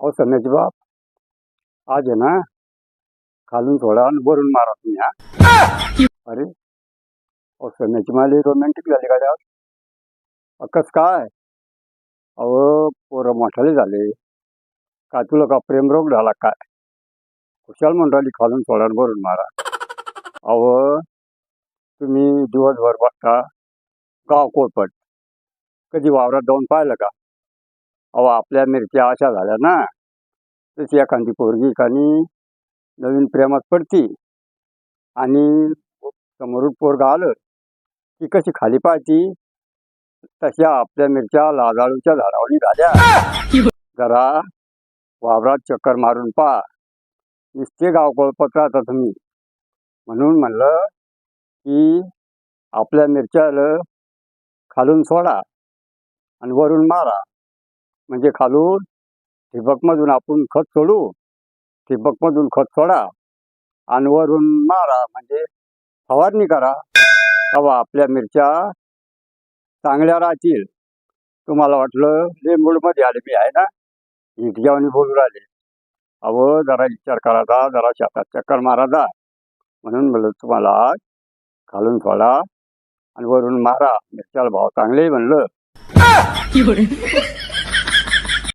अहो संन्याची बाप, आज आहे ना, खालून थोडा आणि वरून मारा तुम्ही हा. अरे अहो संन्याची माली रोमॅन्टिक झाली गाड्या. कस काय? अहो पोरं मोठाले झाले. काय तुला का प्रेमरोग झाला काय? खुशाल म्हणून राहिली खालून थोडा आणि वरून मारा. अहो तुम्ही दिवसभर बसता गाव कोळपट, कधी वावरात जाऊन पाहिलं का? अहो आपल्या मिरच्या अशा झाल्या ना, तशी एखादी पोरगी कानी नवीन प्रेमात पडती आणि समोरून पोरगा आलं की कशी खाली पाहती, तशा आपल्या मिरच्या लाजाळूच्या झाडावणी झाल्या. जरा वावरात चक्कर मारून पहा. नुसते गाव कोळपत राहता तुम्ही. म्हणून म्हणलं की आपल्या मिरच्याला खालून सोडा आणि वरून मारा. म्हणजे खालून ठिबकमधून आपण खत सोडू, ठिबकमधून खत सोडा आणि वरून मारा, म्हणजे फवारणी करा. तेव्हा आपल्या मिरच्या चांगल्या राहतील. तुम्हाला वाटलं लय मूडमध्ये आले मी आहे ना, इटक्यावानी बोलू राहिले. अहो जरा विचार करा जा, जरा शेतात चक्कर मारा जा. म्हणून म्हणलं तुम्हाला आज खालून सोडा आणि वरून मारा, मिरच्याला भाव चांगले म्हणलं.